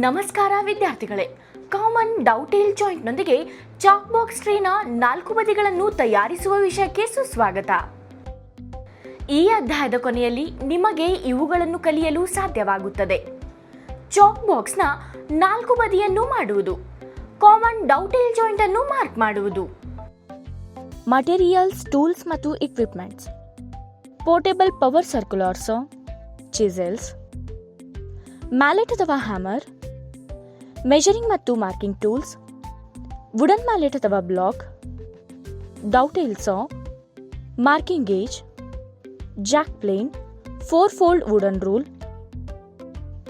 ನಮಸ್ಕಾರ ವಿದ್ಯಾರ್ಥಿಗಳೇ. Common ಡೌಟೇಲ್ ಜಾಯಿಂಟ್ನೊಂದಿಗೆ chalk box ಟ್ರೀನ 4 ಬದಿಗಳನ್ನು ತಯಾರಿಸುವ ವಿಷಯಕ್ಕೆ ಸುಸ್ವಾಗತ. ಈ ಅಧ್ಯಾಯದ ಕೊನೆಯಲ್ಲಿ ನಿಮಗೆ ಇವುಗಳನ್ನು ಕಲಿಯಲು ಸಾಧ್ಯವಾಗುತ್ತದೆ. ಚಾಕ್ ಬಾಕ್ಸ್ನ 4 ಬದಿಯನ್ನು ಮಾಡುವುದು, ಕಾಮನ್ ಡೌಟೇಲ್ ಜಾಯಿಂಟ್ ಅನ್ನು ಮಾರ್ಕ್ ಮಾಡುವುದು. ಮಟೀರಿಯಲ್ಸ್, ಟೂಲ್ಸ್ ಮತ್ತು equipments: portable power circular saw, chisels, mallet ಅಥವಾ ಹ್ಯಾಮರ್, ಮೆಜರಿಂಗ್ ಮತ್ತು ಮಾರ್ಕಿಂಗ್ ಟೂಲ್ಸ್, ವುಡನ್ ಮ್ಯಾಲೆಟ್ ಅಥವಾ block, dovetail saw, marking gauge, jack plane, 4-fold wooden rule,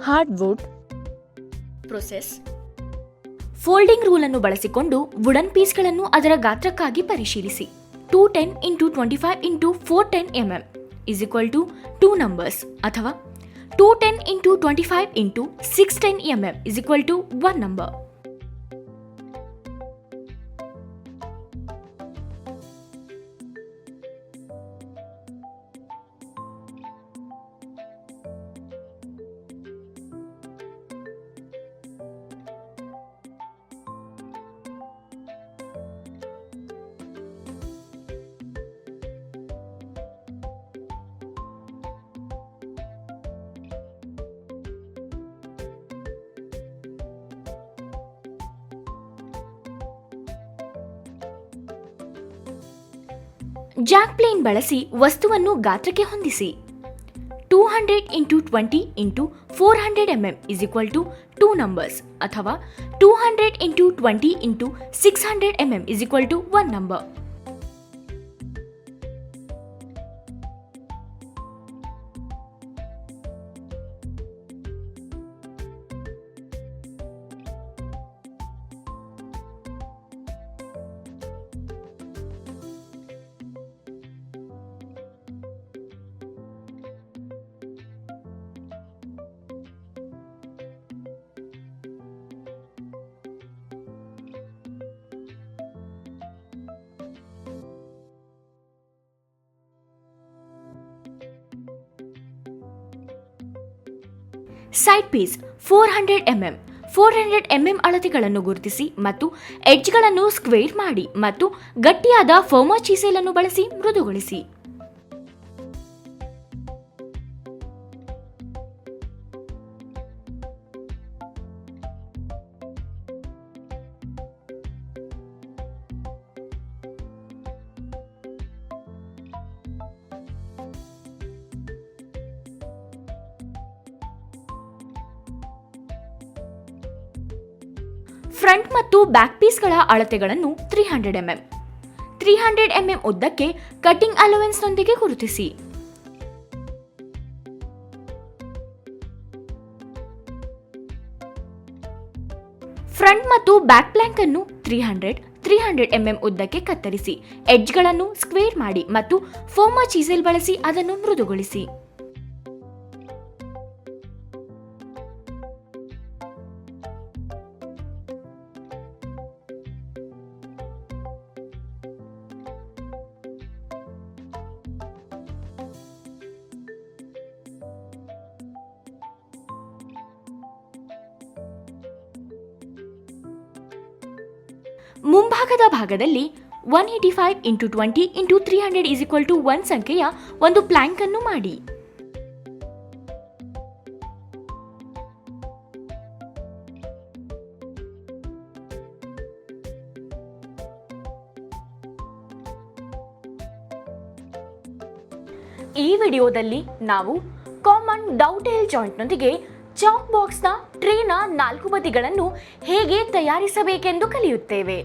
hard wood. Process: folding rule ಅನ್ನು ಬಳಸಿಕೊಂಡು wooden ಪೀಸ್ಗಳನ್ನು ಅದರ ಗಾತ್ರಕ್ಕಾಗಿ ಪರಿಶೀಲಿಸಿ. 210 × 25 × 410 mm = 2 numbers ಅಥವಾ 210 × 25 × 610 mm = 1 number. Jack plane ಬಳಸಿ ವಸ್ತುವನ್ನು ಗಾತ್ರಕ್ಕೆ ಹೊಂದಿಸಿ. 200 × 20 × 400 mm = 2 ನಂಬರ್ಸ್ ಅಥವಾ 200 × 20 × 600 mm = 1 number. Side piece 400 mm ಅಳತೆಗಳನ್ನು ಗುರುತಿಸಿ ಮತ್ತು ಎಡ್ಜ್ಗಳನ್ನು ಸ್ಕ್ವೇರ್ ಮಾಡಿ ಮತ್ತು ಗಟ್ಟಿಯಾದ ಫರ್ಮರ್ ಚೀಸೆಲ್ ಅನ್ನು ಬಳಸಿ ಮೃದುಗೊಳಿಸಿ. ಫ್ರಂಟ್ ಮತ್ತು ಬ್ಯಾಕ್ ಪೀಸ್ಗಳ ಅಳತೆಗಳನ್ನು 300 mm ಉದ್ದಕ್ಕೆ ಕಟಿಂಗ್ ಅಲೋವೆನ್ಸ್ನೊಂದಿಗೆ ಗುರುತಿಸಿ. ಫ್ರಂಟ್ ಮತ್ತು ಬ್ಯಾಕ್ ಪ್ಲ್ಯಾಂಕ್ ಅನ್ನು 300 mm ಉದ್ದಕ್ಕೆ ಕತ್ತರಿಸಿ, ಎಡ್ಜ್ಗಳನ್ನು ಸ್ಕ್ವೇರ್ ಮಾಡಿ ಮತ್ತು ಫರ್ಮರ್ ಚೀಸೆಲ್ ಬಳಸಿ ಅದನ್ನು ಮೃದುಗೊಳಿಸಿ. ಮುಂಭಾಗದ ಭಾಗದಲ್ಲಿ 185 × 20 × 300 = 1 ಸಂಖ್ಯೆಯ ಒಂದು ಪ್ಲ್ಯಾಂಕ್ ಅನ್ನು ಮಾಡಿ. ಈ ವಿಡಿಯೋದಲ್ಲಿ ನಾವು ಕಾಮನ್ ಡೌಟೇಲ್ ಜಾಯಿಂಟ್ನೊಂದಿಗೆ ಚಾಕ್ ಬಾಕ್ಸ್ನ ಟ್ರೀನ 4 ಬದಿಗಳನ್ನು ಹೇಗೆ ತಯಾರಿಸಬೇಕೆಂದು ಕಲಿಯುತ್ತೇವೆ.